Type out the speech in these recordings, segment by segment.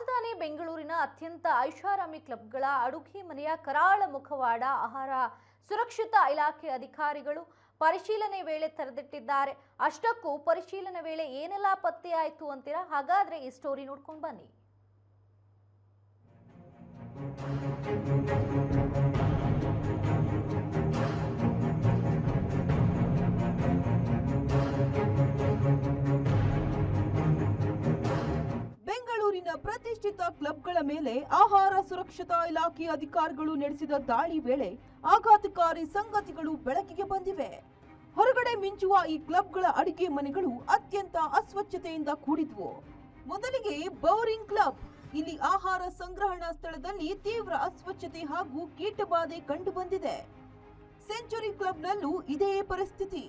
ರಾಜಧಾನಿ ಬೆಂಗಳೂರಿನ ಅತ್ಯಂತ ಐಷಾರಾಮಿ ಕ್ಲಬ್ಗಳ ಅಡುಗೆ ಮನೆಯ ಕರಾಳ ಮುಖವಾಡ ಆಹಾರ ಸುರಕ್ಷತಾ ಇಲಾಖೆ ಅಧಿಕಾರಿಗಳು ಪರಿಶೀಲನೆ ವೇಳೆ ತೆರೆದಿಟ್ಟಿದ್ದಾರೆ. ಅಷ್ಟಕ್ಕೂ ಪರಿಶೀಲನೆ ವೇಳೆ ಏನೆಲ್ಲ ಪತ್ತೆಯಾಯಿತು ಅಂತೀರಾ? ಹಾಗಾದ್ರೆ ಈ ಸ್ಟೋರಿ ನೋಡ್ಕೊಂಡು ಬನ್ನಿ. ಬೆಂಗಳೂರಿನ ಪ್ರತಿಷ್ಠಿತ ಕ್ಲಬ್ಗಳ ಮೇಲೆ ಆಹಾರ ಸುರಕ್ಷತಾ ಇಲಾಖೆ ಅಧಿಕಾರಿಗಳು ನಡೆಸಿದ ದಾಳಿ ವೇಳೆ ಆಘಾತಕಾರಿ ಸಂಗತಿಗಳು ಬೆಳಕಿಗೆ ಬಂದಿವೆ. ಹೊರಗಡೆ ಮಿಂಚುವ ಈ ಕ್ಲಬ್ಗಳ ಅಡಿಗೆ ಮನೆಗಳು ಅತ್ಯಂತ ಅಸ್ವಚ್ಛತೆಯಿಂದ ಕೂಡಿದ್ವು. ಮೊದಲಿಗೆ ಬೌರಿಂಗ್ ಕ್ಲಬ್. ಇಲ್ಲಿ ಆಹಾರ ಸಂಗ್ರಹಣಾ ಸ್ಥಳದಲ್ಲಿ ತೀವ್ರ ಅಸ್ವಚ್ಛತೆ ಹಾಗೂ ಕೀಟಬಾಧೆ ಕಂಡು ಬಂದಿದೆ. ಸೆಂಚುರಿ ಕ್ಲಬ್ನಲ್ಲೂ ಇದೇ ಪರಿಸ್ಥಿತಿ.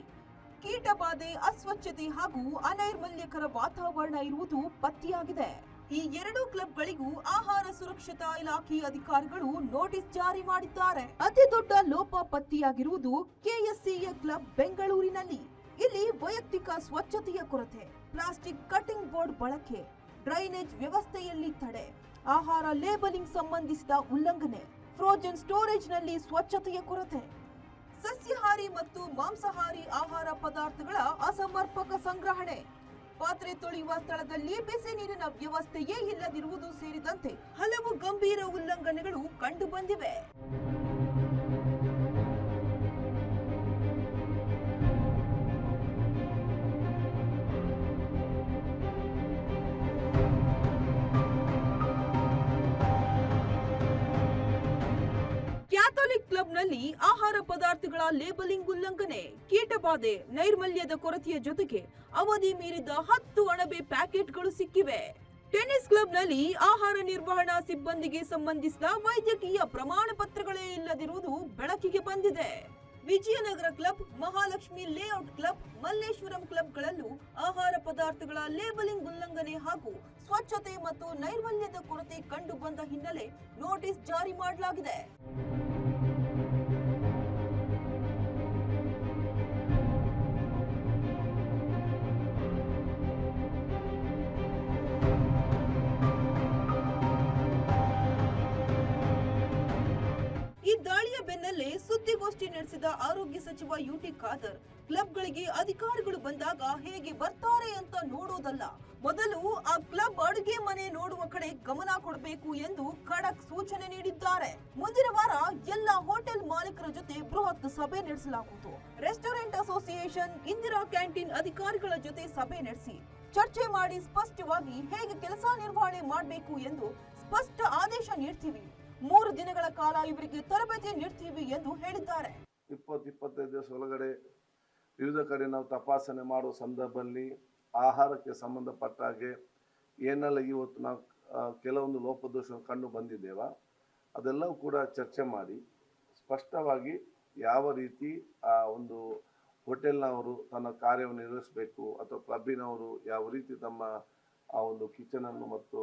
ಕೀಟಬಾಧೆ, ಅಸ್ವಚ್ಛತೆ ಹಾಗೂ ಅನೈರ್ಮಲ್ಯಕರ ವಾತಾವರಣ ಇರುವುದು ಪತ್ತೆಯಾಗಿದೆ. ಈ ಎರಡೂ ಕ್ಲಬ್ಗಳಿಗೂ ಆಹಾರ ಸುರಕ್ಷತಾ ಇಲಾಖೆ ಅಧಿಕಾರಿಗಳು ನೋಟಿಸ್ ಜಾರಿ ಮಾಡಿದ್ದಾರೆ. ಅತಿ ದೊಡ್ಡ ಲೋಪ ಪತ್ತೆಯಾಗಿರುವುದು ಕೆಎಸ್ಸಿಎ ಕ್ಲಬ್ ಬೆಂಗಳೂರಿನಲ್ಲಿ. ಇಲ್ಲಿ ವೈಯಕ್ತಿಕ ಸ್ವಚ್ಛತೆಯ ಕೊರತೆ, ಪ್ಲಾಸ್ಟಿಕ್ ಕಟಿಂಗ್ ಬೋರ್ಡ್ ಬಳಕೆ, ಡ್ರೈನೇಜ್ ವ್ಯವಸ್ಥೆಯಲ್ಲಿ ತಡೆ, ಆಹಾರ ಲೇಬಲಿಂಗ್ ಸಂಬಂಧಿಸಿದ ಉಲ್ಲಂಘನೆ, ಫ್ರೋಜನ್ ಸ್ಟೋರೇಜ್ ನಲ್ಲಿ ಸ್ವಚ್ಛತೆಯ ಕೊರತೆ, ಸಸ್ಯಾಹಾರಿ ಮತ್ತು ಮಾಂಸಾಹಾರಿ ಆಹಾರ ಪದಾರ್ಥಗಳ ಅಸಮರ್ಪಕ ಸಂಗ್ರಹಣೆ, ಪಾತ್ರೆ ತೊಳೆಯುವ ಸ್ಥಳದಲ್ಲಿ ಬಿಸಿ ನೀರಿನ ವ್ಯವಸ್ಥೆಯೇ ಇಲ್ಲದಿರುವುದು ಸೇರಿದಂತೆ ಹಲವು ಗಂಭೀರ ಉಲ್ಲಂಘನೆಗಳು ಕಂಡು ಬಂದಿವೆ. ಕ್ಯಾಥೋಲಿಕ್ ಕ್ಲಬ್ನಲ್ಲಿ ಆಹಾರ ಪದಾರ್ಥಗಳ ಲೇಬಲಿಂಗ್ ಉಲ್ಲಂಘನೆ, ಕೀಟಬಾಧೆ, ನೈರ್ಮಲ್ಯದ ಕೊರತೆಯ ಜೊತೆಗೆ ಅವಧಿ ಮೀರಿದ 10 ಅಣಬೆ ಪ್ಯಾಕೆಟ್ಗಳು ಸಿಕ್ಕಿವೆ. ಟೆನ್ನಿಸ್ ಕ್ಲಬ್ನಲ್ಲಿ ಆಹಾರ ನಿರ್ವಹಣಾ ಸಿಬ್ಬಂದಿಗೆ ಸಂಬಂಧಿಸಿದ ವೈದ್ಯಕೀಯ ಪ್ರಮಾಣ ಪತ್ರಗಳೇ ಇಲ್ಲದಿರುವುದು ಬೆಳಕಿಗೆ ಬಂದಿದೆ. Vijayanagar club, Mahalakshmi layout club, Malleshwaram ಕ್ಲಬ್ಗಳಲ್ಲೂ ಆಹಾರ ಪದಾರ್ಥಗಳ ಲೇಬಲಿಂಗ್ ಉಲ್ಲಂಘನೆ ಹಾಗೂ ಸ್ವಚ್ಛತೆ ಮತ್ತು ನೈರ್ಮಲ್ಯದ ಕೊರತೆ ಕಂಡು ಬಂದ ಹಿನ್ನೆಲೆ ನೋಟಿಸ್ ಜಾರಿ ಮಾಡಲಾಗಿದೆ. ಈ ದಾಳಿಯ ಬೆನ್ನಲ್ಲೇ ಸುದ್ದಿಗೋಷ್ಠಿ ನಡೆಸಿದ ಆರೋಗ್ಯ ಸಚಿವ ಯುಟಿ ಖಾದರ್, ಕ್ಲಬ್ಗಳಿಗೆ ಅಧಿಕಾರಿಗಳು ಬಂದಾಗ ಹೇಗೆ ಬರ್ತಾರೆ ಅಂತ ನೋಡೋದಲ್ಲ, ಮೊದಲು ಆ ಕ್ಲಬ್ ಅಡುಗೆ ಮನೆ ನೋಡುವ ಕಡೆ ಗಮನ ಕೊಡಬೇಕು ಎಂದು ಖಡಕ್ ಸೂಚನೆ ನೀಡಿದ್ದಾರೆ. ಮುಂದಿನ ವಾರ ಎಲ್ಲ ಹೋಟೆಲ್ ಮಾಲೀಕರ ಜೊತೆ ಬೃಹತ್ ಸಭೆ ನಡೆಸಲಾಗುವುದು. ರೆಸ್ಟೋರೆಂಟ್ ಅಸೋಸಿಯೇಷನ್, ಇಂದಿರಾ ಕ್ಯಾಂಟೀನ್ ಅಧಿಕಾರಿಗಳ ಜೊತೆ ಸಭೆ ನಡೆಸಿ ಚರ್ಚೆ ಮಾಡಿ ಸ್ಪಷ್ಟವಾಗಿ ಹೇಗೆ ಕೆಲಸ ನಿರ್ವಹಣೆ ಮಾಡಬೇಕು ಎಂದು ಸ್ಪಷ್ಟ ಆದೇಶ ನೀಡ್ತೀವಿ. 3 ದಿನಗಳ ಕಾಲ ಇವರಿಗೆ ತರಬೇತಿ ನೀಡ್ತೀವಿ ಎಂದು ಹೇಳಿದ್ದಾರೆ. 20-25 ದಿವಸ ಒಳಗಡೆ ವಿವಿಧ ಕಡೆ ನಾವು ತಪಾಸಣೆ ಮಾಡುವ ಸಂದರ್ಭದಲ್ಲಿ ಆಹಾರಕ್ಕೆ ಸಂಬಂಧಪಟ್ಟ ಹಾಗೆ ಏನೆಲ್ಲ ಇವತ್ತು ನಾವು ಕೆಲವೊಂದು ಲೋಪದೋಷ ಕಂಡು ಬಂದಿದ್ದೇವ ಅದೆಲ್ಲವೂ ಕೂಡ ಚರ್ಚೆ ಮಾಡಿ ಸ್ಪಷ್ಟವಾಗಿ ಯಾವ ರೀತಿ ಆ ಒಂದು ಹೋಟೆಲ್ನವರು ತನ್ನ ಕಾರ್ಯವನ್ನು ನಿರ್ವಹಿಸಬೇಕು ಅಥವಾ ಕ್ಲಬ್ಬಿನವರು ಯಾವ ರೀತಿ ತಮ್ಮ ಆ ಒಂದು ಕಿಚನನ್ನು ಮತ್ತು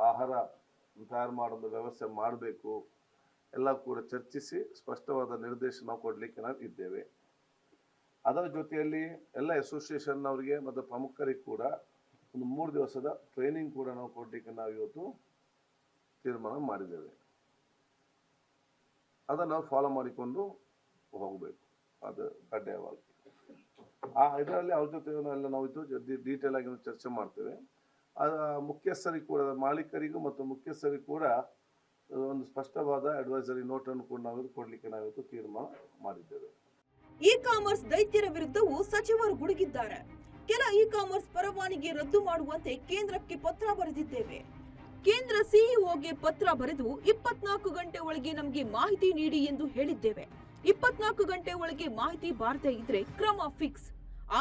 ಆಹಾರ ತಯಾರು ಮಾಡೋದು ವ್ಯವಸ್ಥೆ ಮಾಡಬೇಕು ಎಲ್ಲ ಕೂಡ ಚರ್ಚಿಸಿ ಸ್ಪಷ್ಟವಾದ ನಿರ್ದೇಶನ ಕೊಡಲಿಕ್ಕೆ ನಾವು ಇದ್ದೇವೆ. ಅದರ ಜೊತೆಯಲ್ಲಿ ಎಲ್ಲ ಅಸೋಸಿಯೇಷನ್ನವರಿಗೆ ಮತ್ತು ಪ್ರಮುಖರಿಗೆ ಕೂಡ ಒಂದು 3 ದಿವಸದ ಟ್ರೈನಿಂಗ್ ಕೂಡ ನಾವು ಕೊಡಲಿಕ್ಕೆ ನಾವು ಇವತ್ತು ತೀರ್ಮಾನ ಮಾಡಿದ್ದೇವೆ. ಅದನ್ನು ನಾವು ಫಾಲೋ ಮಾಡಿಕೊಂಡು ಹೋಗಬೇಕು, ಅದು ಕಡ್ಡಾಯವಾಗಿ. ಇದರಲ್ಲಿ ಅವ್ರ ಜೊತೆ ಎಲ್ಲ ನಾವು ಇದು ಡೀಟೇಲ್ ಆಗಿ ಚರ್ಚೆ ಮಾಡ್ತೇವೆ. ಮುಖ್ಯಸ್ಥರಿಗೆ ಕೂಡ, ಮಾಲೀಕರಿಗೂ ಮತ್ತು ಮುಖ್ಯಸ್ಥರಿಗೂ ಕೂಡ ಒಂದು ಸ್ಪಷ್ಟವಾದ ಅಡ್ವೈಸರಿ ನೋಟ್ ಅನ್ನು ಕೂಡ ನಾವು ಕೊಡ್ಲಿಕ್ಕೆ ನಾವಿವತ್ತು ತೀರ್ಮಾನ ಮಾಡಿದ್ದೇವೆ. ಇ ಕಾಮರ್ಸ್ ದೈತ್ಯರ ವಿರುದ್ಧವೂ ಸಚಿವರು ಗುಡುಗಿದ್ದಾರೆ. ಕೆಲ ಇ ಕಾಮರ್ಸ್ ಪರವಾನಗಿ ರದ್ದು ಮಾಡುವಂತೆ ಕೇಂದ್ರಕ್ಕೆ ಪತ್ರ ಬರೆದಿದ್ದೇವೆ. ಕೇಂದ್ರ ಸಿಇಒಗೆ ಪತ್ರ ಬರೆದು 24 ಗಂಟೆ ಒಳಗೆ ನಮಗೆ ಮಾಹಿತಿ ನೀಡಿ ಎಂದು ಹೇಳಿದ್ದೇವೆ. 24 ಗಂಟೆ ಒಳಗೆ ಮಾಹಿತಿ ಬಾರದೇ ಇದ್ರೆ ಕ್ರಮ ಫಿಕ್ಸ್.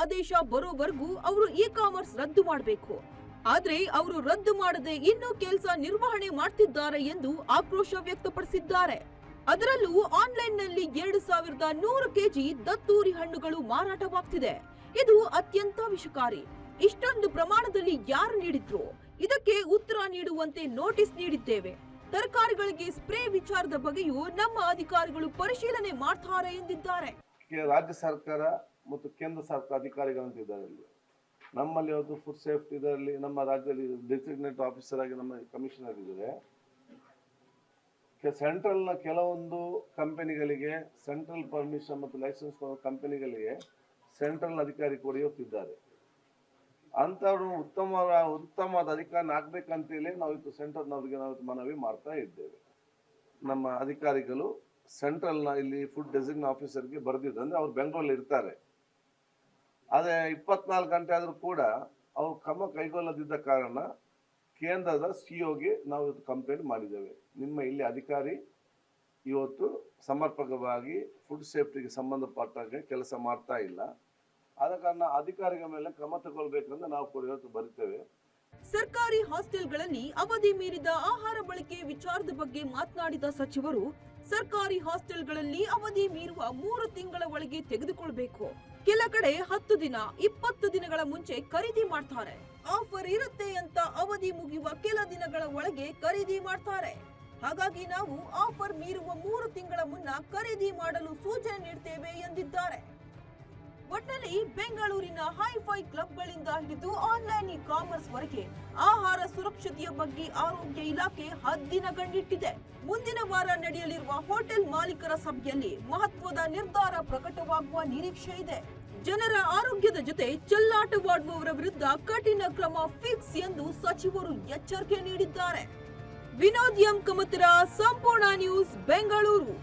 ಆದೇಶ ಬರೋವರೆಗೂ ಅವರು ಇ ಕಾಮರ್ಸ್ ರದ್ದು ಮಾಡಬೇಕು. ಆದ್ರೆ ಅವರು ರದ್ದು ಮಾಡದೆ ಇನ್ನೂ ಕೆಲಸ ನಿರ್ವಹಣೆ ಮಾಡ್ತಿದ್ದಾರೆ ಎಂದು ಆಕ್ರೋಶ ವ್ಯಕ್ತಪಡಿಸಿದ್ದಾರೆ. ಅದರಲ್ಲೂ ಆನ್ಲೈನ್ನಲ್ಲಿ 2100 ಕೆಜಿ ದತ್ತೂರಿ ಹಣ್ಣುಗಳು ಮಾರಾಟವಾಗ್ತಿದೆ. ಇದು ಅತ್ಯಂತ ವಿಷಕಾರಿ. ಇಷ್ಟೊಂದು ಪ್ರಮಾಣದಲ್ಲಿ ಯಾರು ನೀಡಿದ್ರು? ಇದಕ್ಕೆ ಉತ್ತರ ನೀಡುವಂತೆ ನೋಟಿಸ್ ನೀಡಿದ್ದೇವೆ. ತರಕಾರಿಗಳಿಗೆ ಸ್ಪ್ರೇ ವಿಚಾರದ ಬಗ್ಗೆಯೂ ನಮ್ಮ ಅಧಿಕಾರಿಗಳು ಪರಿಶೀಲನೆ ಮಾಡ್ತಾರೆ ಎಂದಿದ್ದಾರೆ. ರಾಜ್ಯ ಸರ್ಕಾರ ಮತ್ತು ಕೇಂದ್ರ ಸರ್ಕಾರ ಅಧಿಕಾರಿಗಳಂತಿದ್ದಾರೆ. ನಮ್ಮಲ್ಲಿ ಇವತ್ತು ಫುಡ್ ಸೇಫ್ಟಿ ಇದರಲ್ಲಿ ನಮ್ಮ ರಾಜ್ಯದಲ್ಲಿ ಡೆಸಿಗ್ನೇಟ್ ಆಫೀಸರ್ ಆಗಿ ನಮ್ಮ ಕಮಿಷನರ್ ಇದ್ದಾರೆ. ಸೆಂಟ್ರಲ್ನ ಕೆಲವೊಂದು ಕಂಪನಿಗಳಿಗೆ ಸೆಂಟ್ರಲ್ ಪರ್ಮಿಷನ್ ಮತ್ತು ಲೈಸೆನ್ಸ್ ಕಂಪನಿಗಳಿಗೆ ಸೆಂಟ್ರಲ್ ಅಧಿಕಾರಿ ಕೂಡ ಇವತ್ತಿದ್ದಾರೆ. ಅಂಥವ್ರು ಉತ್ತಮವಾದ ಅಧಿಕಾರಿ ಆಗ್ಬೇಕಂತೇಳಿ ನಾವು ಇವತ್ತು ಸೆಂಟ್ರಲ್ನವ್ರಿಗೆ ನಾವು ಮನವಿ ಮಾಡ್ತಾ ಇದ್ದೇವೆ. ನಮ್ಮ ಅಧಿಕಾರಿಗಳು ಸೆಂಟ್ರಲ್ನ ಇಲ್ಲಿ ಫುಡ್ ಡೆಸಿಗ್ನೇಟ್ ಆಫೀಸರ್ಗೆ ಬರೆದಿದ್ದು, ಅಂದ್ರೆ ಅವ್ರು ಬೆಂಗಳೂರಲ್ಲಿ ಇರ್ತಾರೆ. ಅದೇ 24 ಗಂಟೆ ಆದರೂ ಕೂಡ ಅವ್ರು ಕ್ರಮ ಕೈಗೊಳ್ಳದಿದ್ದ ಕಾರಣ ಕೇಂದ್ರದ ಸಿಒಗೆ ನಾವು ಇವತ್ತು ಕಂಪ್ಲೇಂಟ್ ಮಾಡಿದ್ದೇವೆ. ನಿಮ್ಮ ಇಲ್ಲಿ ಅಧಿಕಾರಿ ಇವತ್ತು ಸಮರ್ಪಕವಾಗಿ ಫುಡ್ ಸೇಫ್ಟಿಗೆ ಸಂಬಂಧಪಟ್ಟಾಗೆ ಕೆಲಸ ಮಾಡ್ತಾ ಇಲ್ಲ. ಆದ ಕಾರಣ ಅಧಿಕಾರಿಗಳ ಮೇಲೆ ಕ್ರಮ ತಗೊಳ್ಬೇಕಂತ ನಾವು ಕೂಡ ಇವತ್ತು ಬರಿತೇವೆ. ಸರ್ಕಾರಿ ಹಾಸ್ಟೆಲ್ಗಳಲ್ಲಿ ಅವಧಿ ಮೀರಿದ ಆಹಾರ ಬಳಕೆ ವಿಚಾರದ ಬಗ್ಗೆ ಮಾತನಾಡಿದ ಸಚಿವರು, ಸರ್ಕಾರಿ ಹಾಸ್ಟೆಲ್ಗಳಲ್ಲಿ ಅವಧಿ ಮೀರುವ 3 ತಿಂಗಳ ಒಳಗೆ ತೆಗೆದುಕೊಳ್ಬೇಕು. ಕೆಲ ಕಡೆ 10 ದಿನ 20 ದಿನಗಳ ಮುಂಚೆ ಖರೀದಿ ಮಾಡ್ತಾರೆ. ಆಫರ್ ಇರುತ್ತೆ ಅಂತ ಅವಧಿ ಮುಗಿಯುವ ಕೆಲ ದಿನಗಳ ಒಳಗೆ ಖರೀದಿ ಮಾಡ್ತಾರೆ. ಹಾಗಾಗಿ ನಾವು ಆಫರ್ ಮೀರುವ 3 ತಿಂಗಳ ಮುನ್ನ ಖರೀದಿ ಮಾಡಲು ಸೂಚನೆ ನೀಡ್ತೇವೆ ಎಂದಿದ್ದಾರೆ. ಒಟ್ಟಿನಲ್ಲಿ ಬೆಂಗಳೂರಿನ ಹೈಫೈ ಕ್ಲಬ್ಗಳಿಂದ ಹಿಡಿದು ಆನ್ಲೈನ್ ಕಾಮರ್ಸ್ ವರೆಗೆ ಆಹಾರ ಸುರಕ್ಷತೆಯ ಬಗ್ಗೆ ಆರೋಗ್ಯ ಇಲಾಖೆ ಹದ್ದಿನ ಗಂಡಿಟ್ಟಿದೆ. ಮುಂದಿನ ವಾರ ನಡೆಯಲಿರುವ ಹೋಟೆಲ್ ಮಾಲೀಕರ ಸಭೆಯಲ್ಲಿ ಮಹತ್ವದ ನಿರ್ಧಾರ ಪ್ರಕಟವಾಗುವ ನಿರೀಕ್ಷೆ ಇದೆ. ಜನರ ಆರೋಗ್ಯದ ಜೊತೆ ಚೆಲ್ಲಾಟವಾಡುವವರ ವಿರುದ್ಧ ಕಠಿಣ ಕ್ರಮ ಫಿಕ್ಸ್ ಎಂದು ಸಚಿವರು ಎಚ್ಚರಿಕೆ ನೀಡಿದ್ದಾರೆ. ವಿನೋದ್ ಎಂ ಕಮತರ, ಸಂಪೂರ್ಣ ನ್ಯೂಸ್, ಬೆಂಗಳೂರು.